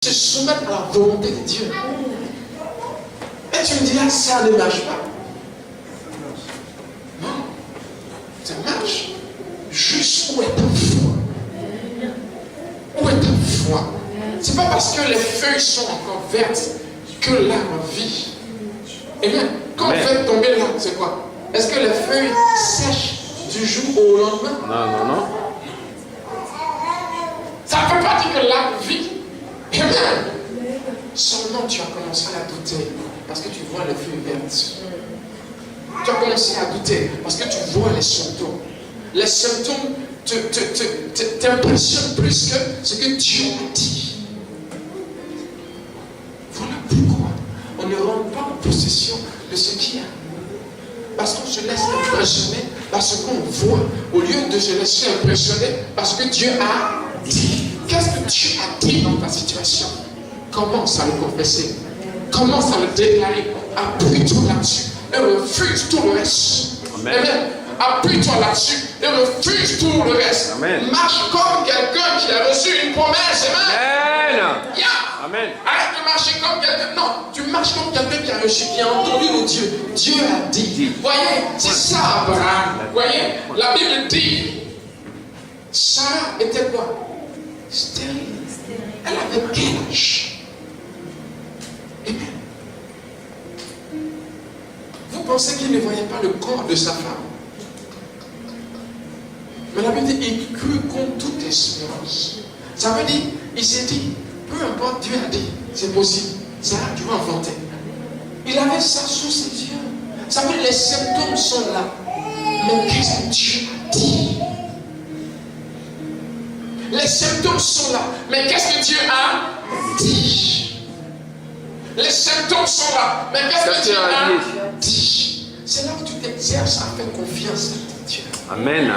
se soumettre à la volonté de Dieu. Et tu me dis, ah, ça ne marche pas. Non, ça marche. Juste où est ta foi? Où est ta foi? C'est pas parce que les feuilles sont encore vertes que l'arbre vit. Eh bien, quand on fait tomber l'arbre, c'est quoi? Est-ce que les feuilles sèchent du jour au lendemain? Non. Ça ne veut pas dire que l'arbre vit. Eh bien, seulement tu as commencé à douter parce que tu vois les feuilles vertes. Tu as commencé à douter parce que tu vois les symptômes. Les symptômes t'impressionnent plus que ce que Dieu a dit. Voilà pourquoi on ne rentre pas en possession de ce qu'il y a. Parce qu'on se laisse impressionner par ce qu'on voit, au lieu de se laisser impressionner par ce que Dieu a dit. Qu'est-ce que Dieu a dit dans ta situation? Commence à le confesser. Commence à le déclarer. Appuie-toi là-dessus et refuse tout le reste. Amen. Appuie-toi là-dessus et refuse tout le reste. Amen. Marche comme quelqu'un qui a reçu une promesse. Amen. Yeah. Amen. Arrête de marcher comme quelqu'un. Non, tu marches comme quelqu'un qui a reçu, qui a entendu le Dieu. Dieu a dit. Voyez, c'est ça Abraham. Voyez, la Bible dit, Sarah était quoi? Stérile. Elle avait quel âge? Amen. Vous pensez qu'il ne voyait pas le corps de sa femme? Mais la Bible dit, il crut contre toute espérance. Ça veut dire, il s'est dit, peu importe, Dieu a dit, c'est possible. Sarah, tu vas inventer. Il avait ça sous ses yeux. Ça veut dire, les symptômes sont là. Mais qu'est-ce que Dieu a dit? Les symptômes sont là. Mais qu'est-ce que Dieu a dit? Les symptômes sont là. Mais qu'est-ce que Dieu a dit? C'est là où tu t'exerces à faire confiance à Dieu. Amen.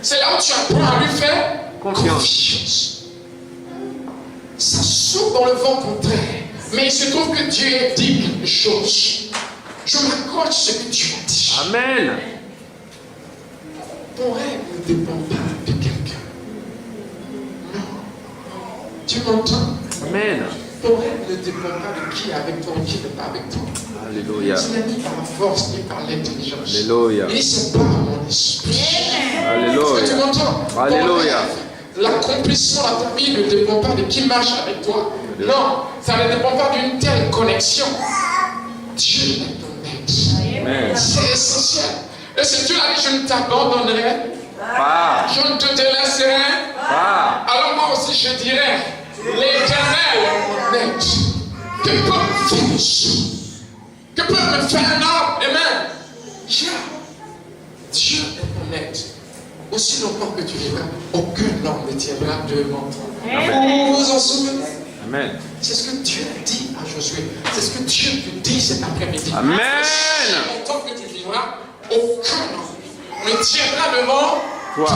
C'est là où tu apprends à lui faire Confiance. Ça souffle dans le vent contraire. Mais il se trouve que Dieu a dit quelque chose. Je m'accroche à ce que Dieu a dit. Amen. Ton rêve ne dépend pas de quelqu'un. Non. Tu m'entends? Amen. Ton rêve ne dépend pas de qui est avec toi ou qui n'est pas avec toi. Alléluia. Ce n'est ni par la force ni par l'intelligence. Alléluia. Il c'est par mon esprit. Est-ce que tu Alléluia. m'entends? Alléluia. L'accomplissement de ta vie ne dépend pas de qui marche avec toi. Non, ça ne dépend pas d'une telle connexion. Dieu est ton aide. Amen. C'est essentiel. Et si Dieu l'a dit, je ne t'abandonnerai Pas. je ne te délaisserai Pas. alors moi aussi je dirais, l'Éternel est mon aide. Que peut me faire une chose? Que peut me faire un homme? Amen. Dieu est mon aide. Aussi longtemps que tu vivras, aucun homme ne tiendra devant toi. Amen. Vous vous en souvenez? Amen. C'est ce que Dieu a dit à Josué. C'est ce que Dieu te dit cet après-midi. Amen. Aussi longtemps que tu vivras, aucun homme ne tiendra devant Toi.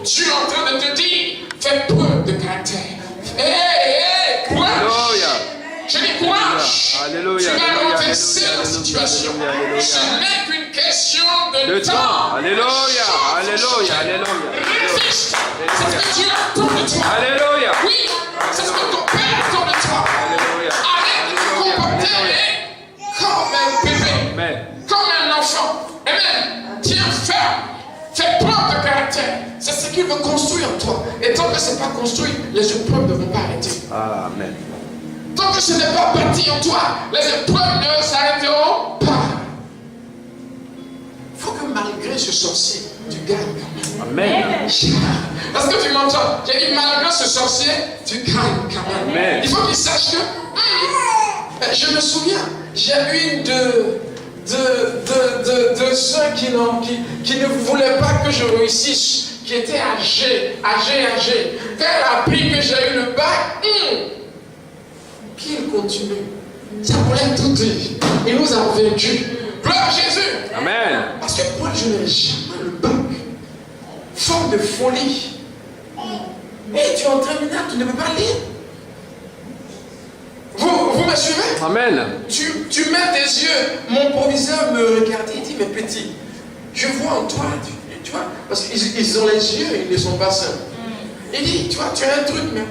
Dieu est en train de te dire, fais preuve de caractère. Hé, courage. Alléluia. Je dis courage. Alléluia. Tu vas Alléluia. renverser la Alléluia. situation. Alléluia. Ce n'est qu'une question de Le temps. temps. Alléluia. Alléluia. Alléluia. Résiste. C'est ce que Dieu attend de toi. Alléluia. Oui, c'est ce que ton Père attend de toi. Alléluia. Arrête de te comporter comme un bébé, Amen. comme un enfant. Amen. Tiens ferme. Fais preuve de caractère. C'est ce qu'il veut construire en toi. Et tant que ce n'est pas construit, les épreuves ne vont pas arrêter. Amen. Tant que ce n'est pas bâti en toi, les épreuves ne s'arrêteront pas. Il faut que malgré ce sorcier, tu gagnes quand même. Amen. Parce que tu m'entends, j'ai dit malgré ce sorcier, tu gagnes quand même. Amen. Il faut qu'il sache que, je me souviens, j'ai eu une de ceux qui ne voulaient pas que je réussisse, qui étaient âgés. Quand elle a appris que j'ai eu le bac, qu'il continue. Ça voulait tout dire. Il nous a vaincus. Gloire à Jésus. Amen. Parce que moi, je n'ai jamais le bac. Forme de folie. Et tu es en terminale, tu ne peux pas lire. Vous me suivez? Amen. Tu mets tes yeux. Mon proviseur me regardait, il dit, mais petit, je vois en toi, tu vois, parce qu'ils ont les yeux, ils ne sont pas simples. Il dit, tu vois, tu as un truc, mais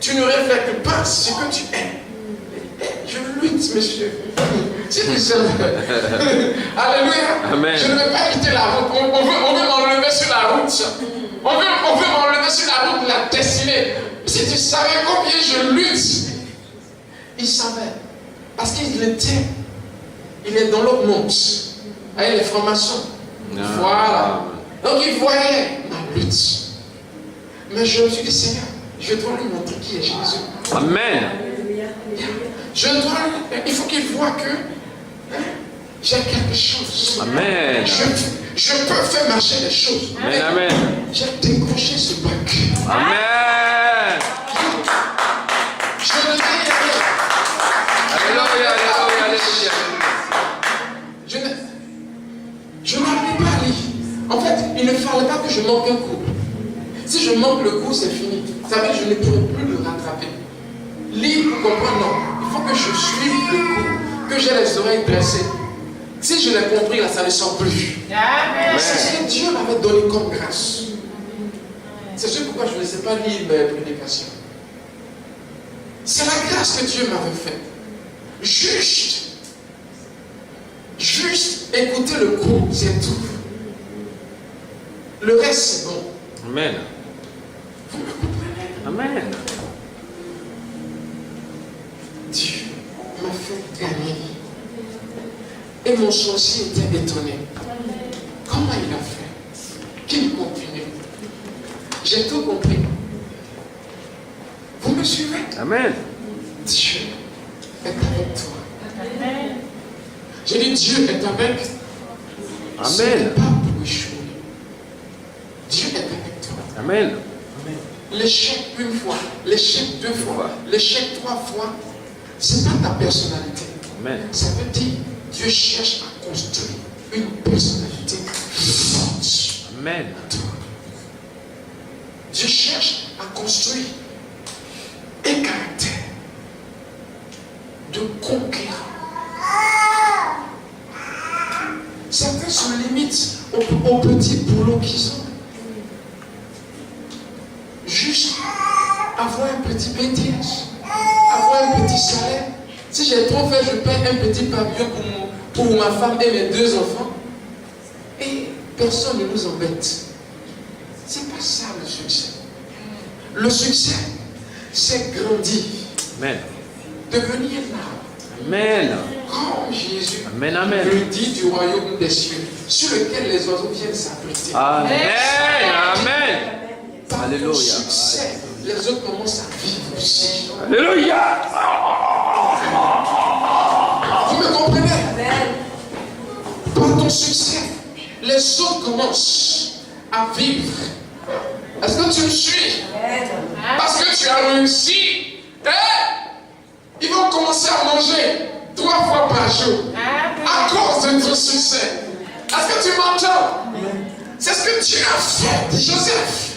Tu ne reflètes pas ce que tu es. Je lutte, monsieur. Si tu savais. Alléluia. Amen. Je ne vais pas quitter la route. On veut m'enlever sur la route. On veut m'enlever sur la route de la destinée. Si tu savais combien je lutte. Il savait. Parce qu'il était. Il est dans l'autre monde. Avec les formations. Voilà. Donc il voyait ma lutte. Mais je me suis dit, Seigneur, je dois lui montrer qui est Jésus. Amen. Il faut qu'il voit que j'ai quelque chose. Amen. Je peux faire marcher les choses. Amen. Amen. J'ai décroché ce bac. Amen. Je ne dis rien. Alléluia, alléluia, alléluia. Je n'arrive pas à lire. En fait, il ne fallait pas que je manque un cours. Si je manque le cours, c'est fini. Ça veut dire que je ne pourrai plus le rattraper. Lire pour comprendre, non. Il faut que je suive le cours, que j'ai les oreilles dressées. Si je l'ai compris, là, ça ne sort plus. C'est ce que Dieu m'avait donné comme grâce. C'est ce pourquoi je ne sais pas lire mes prédications. C'est la grâce que Dieu m'avait faite. Juste écouter le cours, c'est tout. Le reste, c'est bon. Amen. Vous me comprenez? Amen. Dieu m'a fait gagner. Et mon sorcier était étonné. Comment il a fait? Qu'il continue. J'ai tout compris. Vous me suivez? Amen. Dieu est avec toi. Amen. J'ai dit Dieu est avec. Amen. Ce n'est pas pour échouer. Dieu est avec toi. Amen. L'échec une fois, l'échec deux fois, l'échec trois fois, ce n'est pas ta personnalité. Amen. Ça veut dire Dieu cherche à construire une personnalité forte. Amen. Dieu cherche à construire un caractère de conquérant. Certains se limitent au petit boulot qu'ils ont. Juste avoir un petit BTS, avoir un petit salaire. Si j'ai trop fait, je paie un petit pavillon pour ma femme et mes deux enfants. Et personne ne nous embête. C'est pas ça le succès. Le succès, c'est grandir. Amen. Devenir là. Amen. Comme Jésus Amen. Amen. le dit du royaume des cieux, sur lequel les oiseaux viennent s'abriter. Amen. Amen. Par Alléluia. le succès, les autres commencent à vivre aussi. Alléluia. Vous me comprenez? Par ton succès, les autres commencent à vivre. Est-ce que tu me suis? Parce que tu as réussi. Ils vont commencer à manger 3 fois par jour à cause de ton succès. Est-ce que tu m'entends? C'est ce que Dieu a fait, Joseph.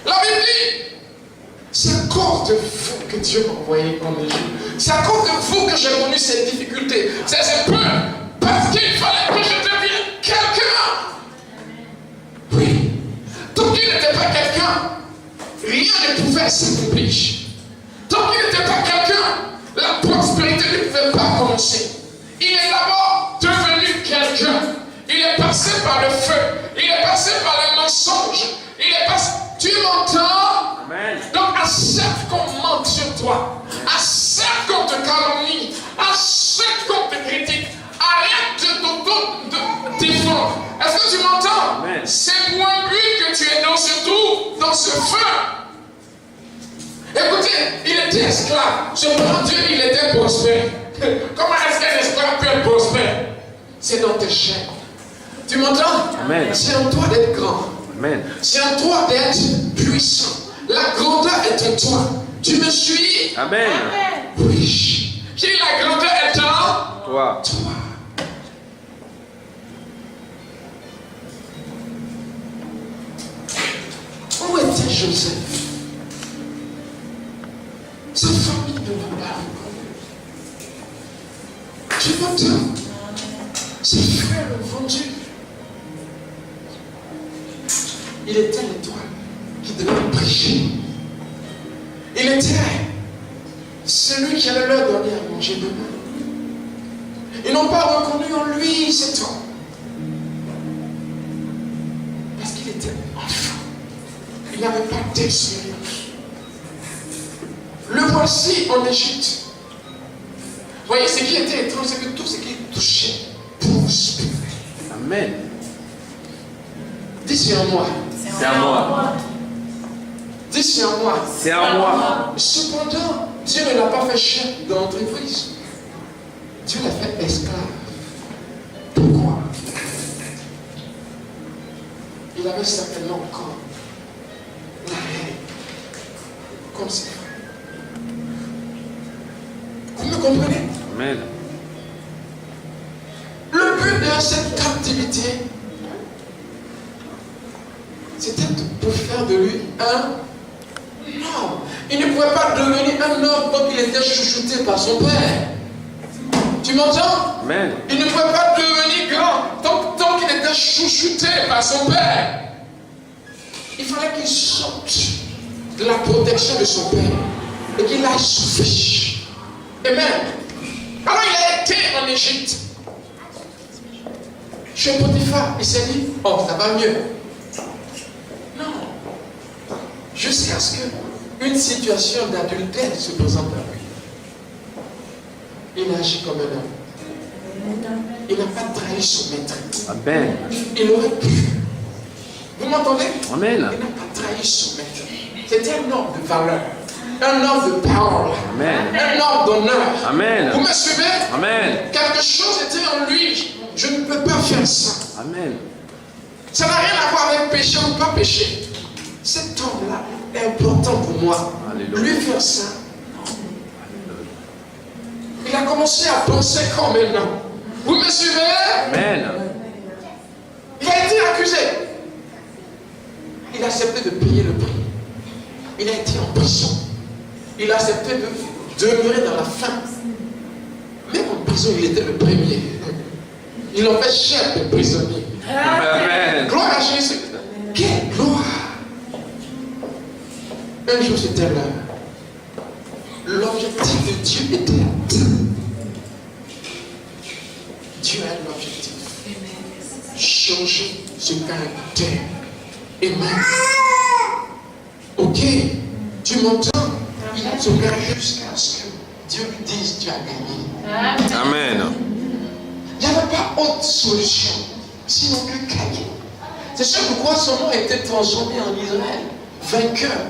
La Bible dit, c'est à cause de vous que Dieu m'a envoyé en Égypte. C'est à cause de vous que j'ai connu cette difficulté. C'est peu parce qu'il fallait que je devienne quelqu'un. Oui. Tant qu'il n'était pas quelqu'un, rien ne pouvait s'accomplir. Tant qu'il n'était pas quelqu'un, la prospérité ne pouvait pas commencer. Il est d'abord devenu quelqu'un. Il est passé par le feu. Il est passé par les mensonges. Il est passé. Tu m'entends? Amen. Donc accepte qu'on mente sur toi. Accepte qu'on te calomnie. Accepte qu'on te critique. Arrête de défendre. Est-ce que tu m'entends? Amen. C'est pour un but que tu es dans ce trou, dans ce feu. Écoutez, il était esclave. Cependant, Dieu, il était prospère. Comment est-ce qu'un esclave peut être prospère? C'est dans tes chaînes. Tu m'entends? Amen. C'est en toi d'être grand. Amen. C'est en toi d'être puissant. La grandeur est en toi. Tu me suis? Amen. Oui. J'ai dit la grandeur est en Toi. toi. Où était Joseph? Sa famille ne l'a pas reconnu. Tu m'entends? Ses frères l'ont vendu. Il était l'étoile qui devait prêcher Il était celui qui allait leur donner à manger demain. Ils n'ont pas reconnu en lui cet homme. Parce qu'il était enfant. Il n'avait pas d'expérience. Le voici en Égypte. Vous voyez, ce qui était étrange, c'est que tout ce qui touchait prospérait. Amen. Dis c'est en moi. C'est à moi. Dis c'est en moi. C'est à moi. Cependant, Dieu ne l'a pas fait chef de l'entreprise. Dieu l'a fait esclave. Pourquoi? Il avait certainement encore la haine comme ses frères. Vous me comprenez? Amen. Le but de cette captivité, c'était pour faire de lui un homme. Il ne pouvait pas devenir un homme tant qu'il était chouchouté par son père. Tu m'entends? Amen. Il ne pouvait pas devenir grand tant qu'il était chouchouté par son père. Il fallait qu'il sorte de la protection de son père et qu'il aille souffrir. Amen. Alors il a été en Égypte. Chez Potiphar, il s'est dit, oh, ça va mieux. Non. Jusqu'à ce qu'une situation d'adultère se présente à lui. Il agit comme un homme. Il n'a pas trahi son maître. Amen. Il aurait pu. Vous m'entendez? Amen. Il n'a pas trahi son maître. C'était un homme de valeur. Un homme de parole. Amen. Un homme d'honneur. Amen. Vous me suivez? Amen. Quelque chose était en lui. Je ne peux pas faire ça. Amen. Ça n'a rien à voir avec péché ou pas péché. Cet homme-là est important pour moi. Alléluia. Lui faire ça. Il a commencé à penser comme un homme. Vous me suivez? Amen. Il a été accusé. Il a accepté de payer le prix. Il a été en prison. Il a accepté de demeurer dans la faim. Même en prison, il était le premier. Ils l'ont fait chef de prisonnier. Amen. Gloire à Jésus. Quelle gloire. Un jour, c'était l'heure. L'objectif de Dieu était atteint. Dieu a un objectif. Changer ce caractère. Amen. Ok. Tu m'entends? Il a son caractère jusqu'à ce que Dieu lui dise tu as gagné. Amen. Il n'y avait pas autre solution sinon que gagner. C'est sûr pourquoi son nom a été transformé en Israël. Vainqueur.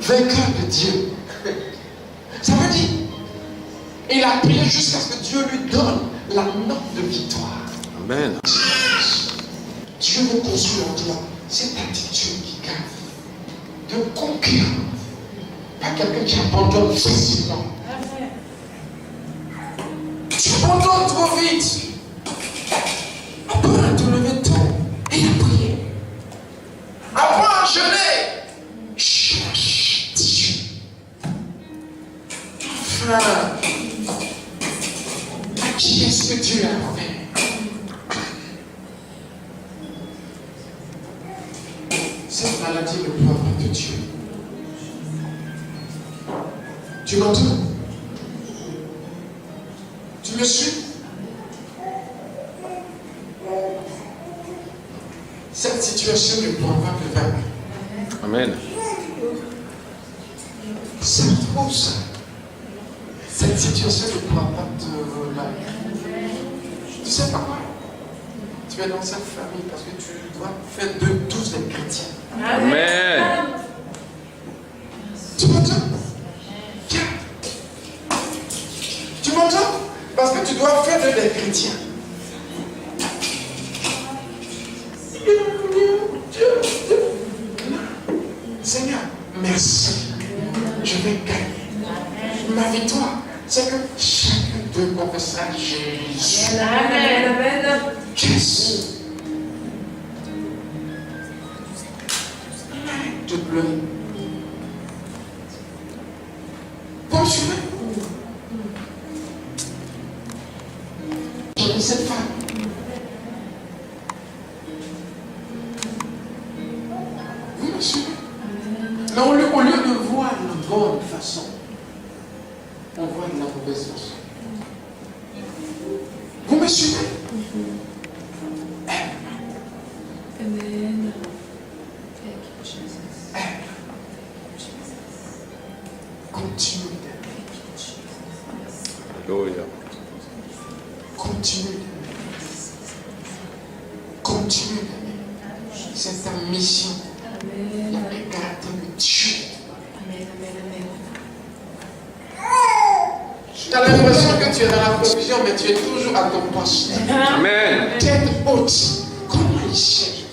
Vainqueur de Dieu. Ça veut dire, il a prié jusqu'à ce que Dieu lui donne la note de victoire. Amen. Dieu veut construire en toi cette attitude qui gagne. De conquérir. Pas quelqu'un qui abandonne facilement. Tu abandonnes trop vite. Apprends à te lever tôt et à prier. Apprends à jeûner. Cherche Dieu. Enfin, à qui est-ce que Dieu a fait? Cette maladie ne prend pas de Dieu. Tu m'entends? Tu me suis? Cette situation ne prend pas de vaincre. Amen. Ça trouve ça. Cette situation ne prend pas de vaincre. Tu sais pourquoi? Tu es dans cette famille parce que tu dois faire de tous les chrétiens. Amen. Tu m'entends? Tu m'entends? Parce que tu dois faire de des chrétiens. Seigneur, merci. Je vais gagner. Ma victoire, c'est que chacun peut confesser à Jésus. Amen. Jésus. De pleurer. Vous me suivez? J'ai mis cette femme. Vous me suivez? Mais au lieu de voir bonne façon, on voit de la mauvaise façon. Vous me suivez? Amen. Continue d'aimer. Alléluia. Continue d'aimer. Continue d'aimer. C'est ta mission. Il y a un caractère de Dieu. Amen, amen, amen. Tu as l'impression que tu es dans la confusion, mais tu es toujours à ton poste. Amen. Tête haute. Comment il gère?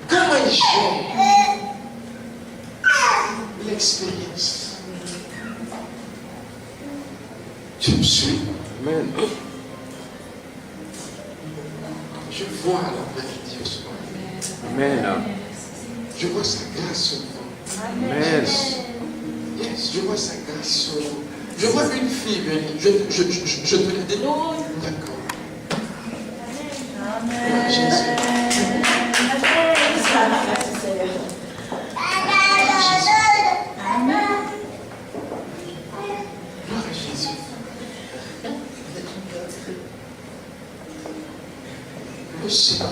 Comment il gère? L'expérience. Tu me suis? Amen. Je vois la main de Dieu sur moi. Amen. Je vois sa grâce sur moi. Amen. Yes, je vois sa grâce sur vous. Je vois une fille venir. Je te le dis. D'accord. Gloire à Jésus. Gloire à Jésus. Le Seigneur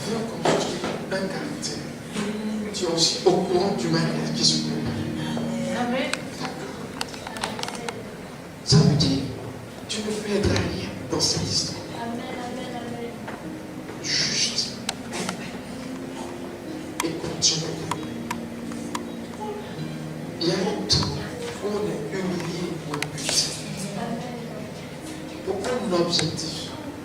veut construire un caractère. Tu es aussi au courant du mariage qui se prépare. Amen. Ça veut dire, tu ne perdras rien dans cette histoire. Juste et continue. Il y a un temps où on est humilié pour un but, pour un objectif.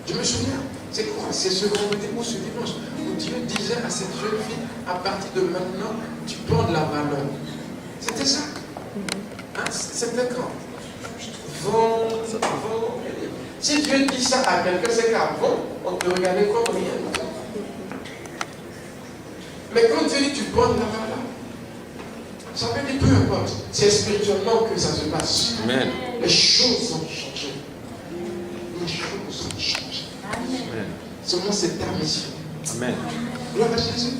Je me souviens, c'est quoi? C'est ce vendredi ou ce dimanche où Dieu disait à cette jeune fille, à partir de maintenant, tu prends de la valeur. C'était ça. Hein? C'était quand? Si Dieu dit ça à quelqu'un, c'est qu'avant, on te regardait comme rien. Mais quand Dieu dit tu prends de la valeur, ça veut dire peu importe. C'est spirituellement que ça se passe. Amen. Les choses ont changé. Les choses ont changé. Amen. Seulement c'est ta mission. Amen. Gloire à Jésus.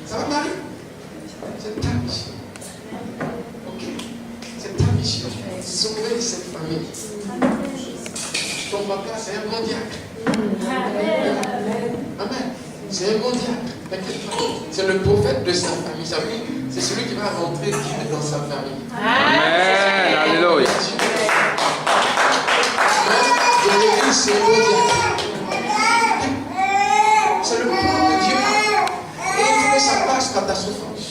Ça va Marie? C'est ta mission. Ok. C'est ta mission. Sauver cette famille. Ton papa, c'est un bon diacre. Amen. C'est un bon diacre. T'inquiète pas. C'est le prophète de sa famille. Ça veut dire, c'est celui qui va rentrer Dieu dans sa famille. Amen. Alléluia. De l'église, c'est un bon diacre. C'est le plan de Dieu. Et il faut que ça passe par ta souffrance.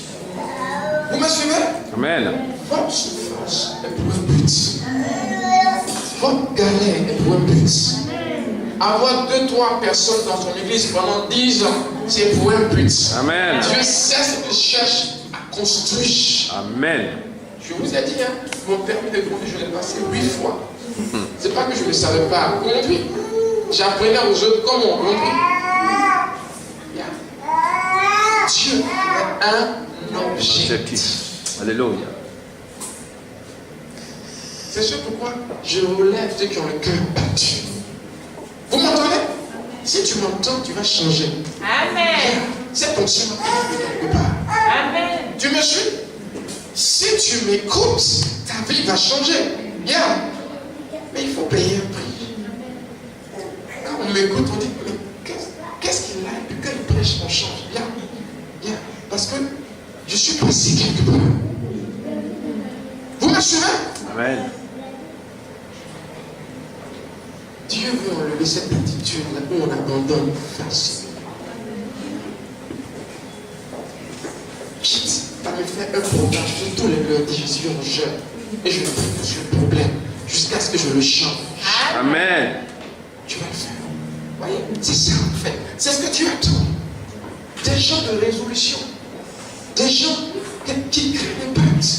Vous me suivez? Amen. Votre souffrance est pour un but. Votre galère est pour un but. Avoir 2-3 personnes dans son église pendant 10 ans, c'est pour un but. Amen. Dieu cesse de chercher à construire. Amen. Je vous ai dit, hein, mon permis de conduire, je l'ai passé 8 fois. C'est pas que je ne savais pas conduire. J'apprenais aux autres comment on conduit. Dieu a un objectif. Alléluia. C'est ce pourquoi je relève ceux qui ont le cœur battu. Vous m'entendez? Si tu m'entends, tu vas changer. Amen. C'est ton chemin quelque part. Amen. Tu me suis? Si tu m'écoutes, ta vie va changer. Bien. Mais il faut payer un prix. Quand on m'écoute, on dit, mais qu'est-ce qu'il a? Et puis quand il prêche, on change. Bien. Bien. Parce que je suis passé quelque part. Vous me suivez? Amen. Dieu veut enlever cette attitude là où on abandonne facilement. Quitte à me faire un programme sur tous les lundis, je suis en jeûne et je ne prie que sur le problème jusqu'à ce que je le change. Amen. Tu vas le faire. Voyez, c'est ça en fait. C'est ce que Dieu attend. Des gens de résolution. Des gens qui créent des buts.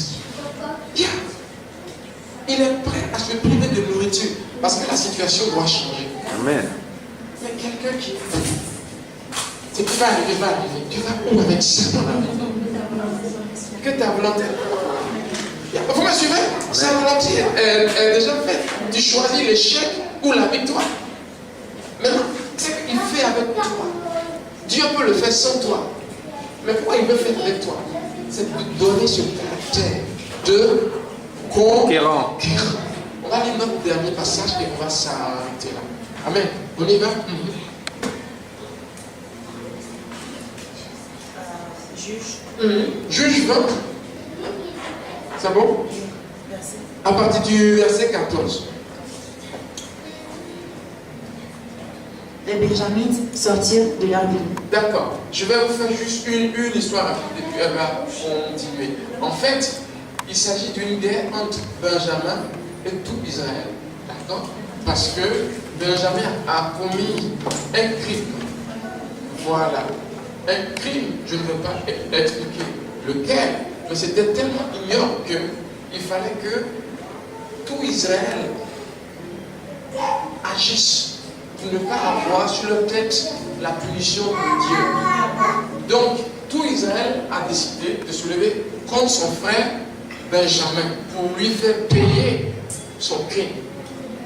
Yeah. Il est prêt à se priver de nourriture parce que la situation doit changer. Amen. Il y a quelqu'un qui c'est qui va arriver. Tu vas où avec ça dans la vie? Que ta volonté. Vous me suivez? Sa volonté est déjà faite. Tu choisis l'échec ou la victoire. Maintenant, c'est qu'il fait avec toi. Dieu peut le faire sans toi. Mais pourquoi il veut faire avec toi? c'est de donner ce caractère de conquérant. On va lire notre dernier passage et on va s'arrêter là. Amen. On y va? Juge 20. C'est bon? À partir du verset 14. Les Benjamites sortirent de leur ville. D'accord. Je vais vous faire juste une histoire rapide et puis elle va continuer. En fait, il s'agit d'une guerre entre Benjamin et tout Israël. D'accord? Parce que Benjamin a commis un crime. Voilà. Un crime, je ne vais pas expliquer lequel, mais c'était tellement ignoble qu'il fallait que tout Israël agisse pour ne pas avoir sur leur tête la punition de Dieu. Donc, tout Israël a décidé de se lever contre son frère Benjamin pour lui faire payer son crime.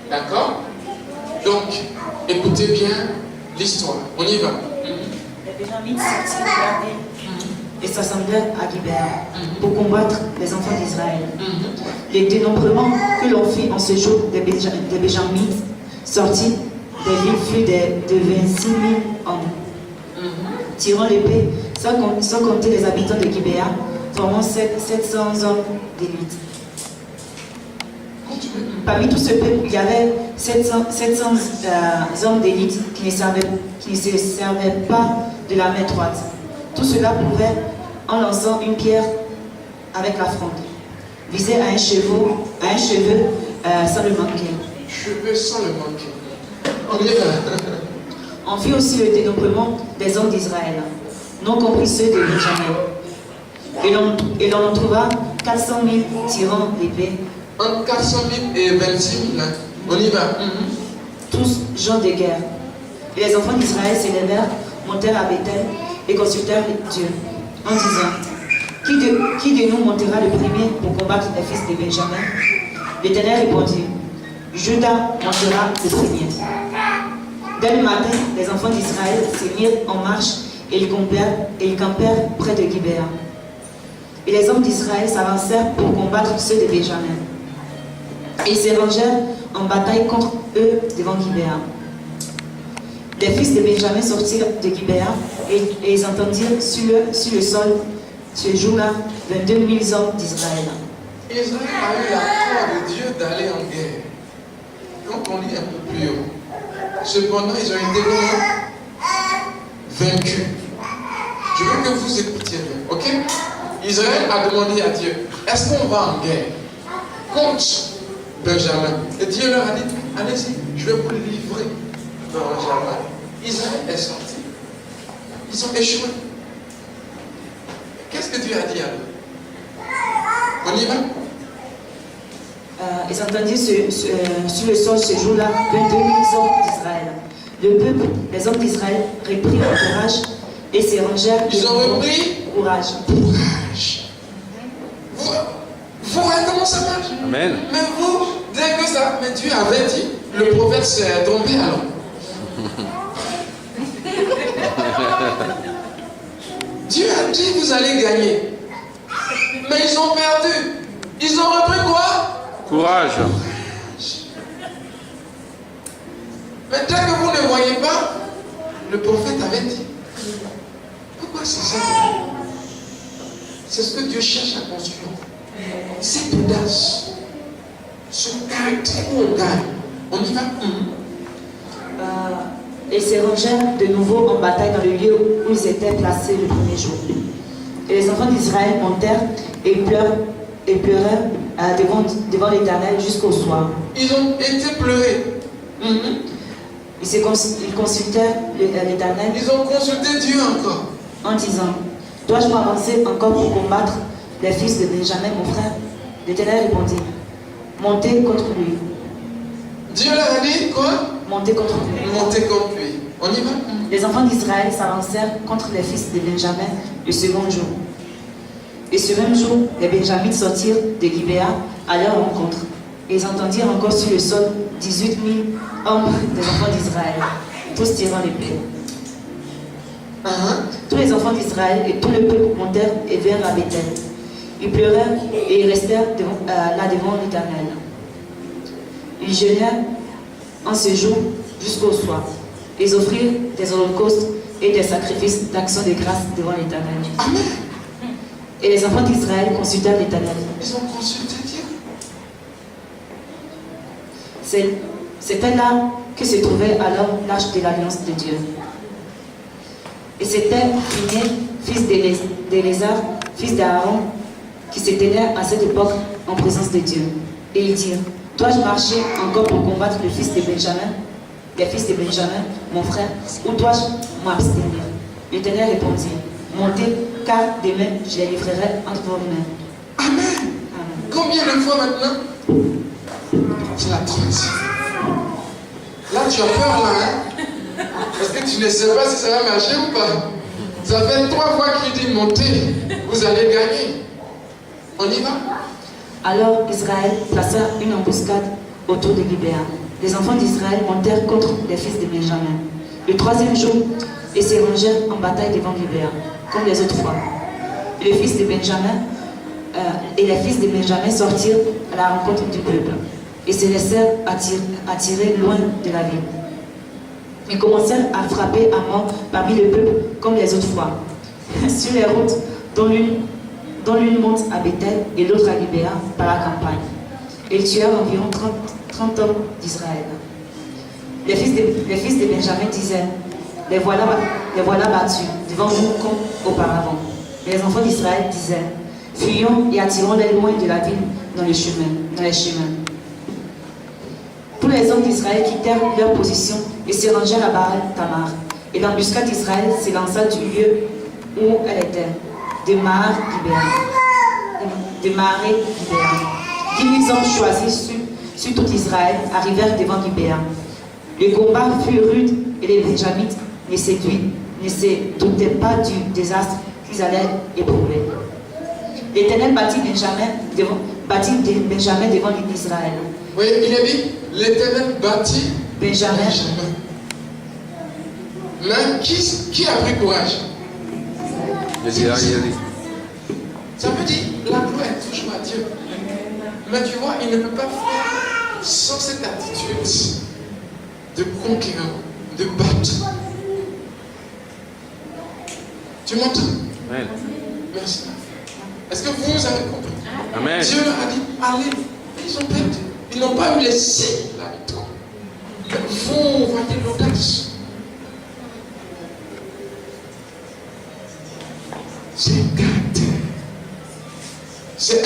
D'accord? Donc, écoutez bien l'histoire. On y va. Les Benjamites sortirent de leur ville et s'assemblèrent à Gibéa pour combattre les enfants d'Israël. Les dénombrements que l'on fit en ce jour des Benjamites sortis des villes fut de 26 000 hommes. Tirant l'épée, sans compter les habitants de Gibéa, formant 700 hommes d'élite. Parmi tout ce peuple, il y avait 700 hommes d'élite qui ne se servaient pas de la main droite. Tout cela pouvait, en lançant une pierre avec la fronde, viser à un cheveu sans le manquer. Cheveux sans le manquer. On y va. On fit aussi le dénombrement des hommes d'Israël, non compris ceux de Benjamin. Et l'on en trouva 400 000 tirant l'épée. Entre 400 000 et 26 000, hein. On y va. Tous gens de guerre. Et les enfants d'Israël s'élevèrent, montèrent à Bethel et consultèrent Dieu, en disant, qui de nous montera le premier pour combattre les fils de Benjamin? L'Éternel répondit, Judas montera le premier. Dès le matin, les enfants d'Israël se mirent en marche et ils campèrent près de Gibéa. Et les hommes d'Israël s'avancèrent pour combattre ceux de Benjamin. Et ils se rangèrent en bataille contre eux devant Gibéa. Les fils de Benjamin sortirent de Gibéa et ils entendirent sur le sol, ce jour-là, 22 000 hommes d'Israël. Israël a eu la foi de Dieu d'aller en guerre. Quand on lit un peu plus haut, cependant, ils ont été vaincus. Je veux que vous écoutiez bien, ok? Israël a demandé à Dieu, est-ce qu'on va en guerre contre Benjamin? Et Dieu leur a dit, allez-y, je vais vous livrer Benjamin. Israël est sorti. Ils ont échoué. Qu'est-ce que Dieu a dit alors? On y va? Ils entendirent sur le sol ce jour-là 22 000 hommes d'Israël. Le peuple, les hommes d'Israël reprirent courage et se rangèrent. Ils ont repris courage. Vous voyez comment ça marche? Amen. Mais vous, dès que ça, mais Dieu avait dit, le prophète s'est tombé alors. Dieu a dit, vous allez gagner. Mais ils ont perdu. Ils ont repris quoi? Courage. Mais dès que vous ne voyez pas, le prophète avait dit. Pourquoi c'est ça? C'est ce que Dieu cherche à construire. Cette audace, ce caractère où on gagne. On y va. Ils se rangèrent de nouveau en bataille dans le lieu où ils étaient placés le premier jour. Et les enfants d'Israël montèrent et pleurèrent devant l'Éternel jusqu'au soir. Ils ont été pleurés. Ils consultèrent l'Éternel. Ils ont consulté Dieu encore. En disant, dois-je m'avancer encore pour combattre les fils de Benjamin, mon frère? L'Éternel répondit, montez contre lui. Dieu leur a dit quoi? Montez contre lui. Montez contre lui. On y va? Les enfants d'Israël s'avancèrent contre les fils de Benjamin le second jour. Et ce même jour, les Benjamites sortirent de Gibéa à leur rencontre. Et ils entendirent encore sur le sol 18 000 hommes des enfants d'Israël, tous tirant l'épée. Tous les enfants d'Israël et tout le peuple montèrent et vinrent à Bethel. Ils pleurèrent et ils restèrent là devant l'Éternel. Ils jeûnèrent en ce jour jusqu'au soir. Ils offrirent des holocaustes et des sacrifices d'action de grâce devant l'Éternel. Amen. Et les enfants d'Israël consultèrent l'Éternel. Ils ont consulté Dieu. C'était là que se trouvait alors l'arche de l'alliance de Dieu. Et c'était Phinéas, fils d'Éléazar, fils d'Aaron, qui se tenait à cette époque en présence de Dieu. Et ils dirent, dois-je marcher encore pour combattre les fils de Benjamin, mon frère, ou dois-je m'abstenir? L'Éternel répondit, montez, car demain je les livrerai entre vos mains. Amen. Amen. Combien de fois maintenant? C'est la troisième. Là, tu as peur, là, hein? Parce que tu ne sais pas si ça va marcher ou pas. Ça fait 3 fois qu'il dit montez, vous allez gagner. On y va? Alors Israël plaça une embuscade autour de Gibéa. Les enfants d'Israël montèrent contre les fils de Benjamin. Le 3e jour, ils se rangèrent en bataille devant Gibéa, comme les autres fois. Et les fils de Benjamin sortirent à la rencontre du peuple et se laissèrent attirer loin de la ville. Ils commencèrent à frapper à mort parmi le peuple comme les autres fois. Sur les routes, dont l'une monte à Bethel et l'autre à Gibéa par la campagne. Ils tuèrent environ 30 hommes d'Israël. Les fils de Benjamin disaient, les voilà battus devant nous comme auparavant. Mais les enfants d'Israël disaient, fuyons et attirons-les loin de la ville dans les chemins. Tous les hommes d'Israël quittèrent leur position et se rangèrent à Baal-Tamar. Et l'embuscade d'Israël s'élança du lieu où elle était, de Maharé-Gibéa. 10 000 hommes choisis sur tout Israël arrivèrent devant Gibéa. Le combat fut rude et les Benjamites ne se doutaient pas du désastre qu'ils allaient éprouver. L'Éternel bâtit Benjamin devant Israël. Oui, il a dit, l'Éternel bâtit Benjamin. Là, qui a pris courage? Ça veut dire, la gloire est toujours à Dieu. Mais tu vois, il ne peut pas faire sans cette attitude de conquérant, de battre. Tu m'entends? Amen. Merci. Est-ce que vous avez compris? Amen. Dieu leur a dit, allez, ils ont perdu. Ils n'ont pas eu les signes de la victoire. Vous voyez l'audace. C'est un caractère. C'est un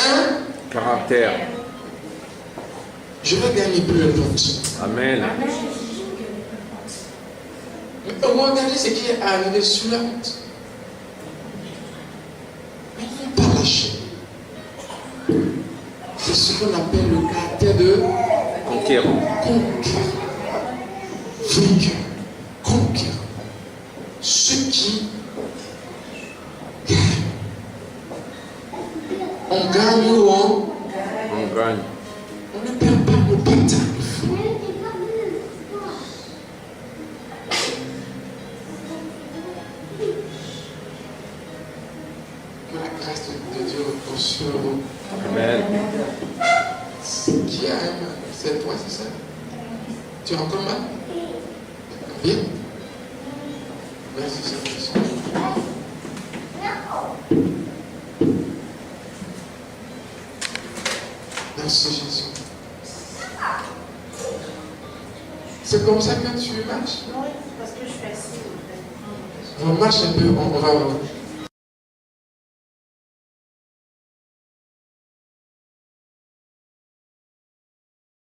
Caractère. je vais gagner peu importe. Amen. Mais au moins, regardez ce qui est arrivé sur la route. Mais ils n'ont pas lâché. C'est ce qu'on appelle le caractère de Conquérant. conquérant. Vainqueur. Conquérant. Ceux qui gagnent. On gagne ou on gagne. ne perd pas nos batailles. Que la grâce de Dieu repose sur vous. Amen. Qui a un mal? C'est toi, c'est ça? Tu as encore mal? Bien. Merci, Seigneur. Merci, Jésus. C'est comme ça que tu marches? Oui, parce que je fais ci. On marche un peu, on va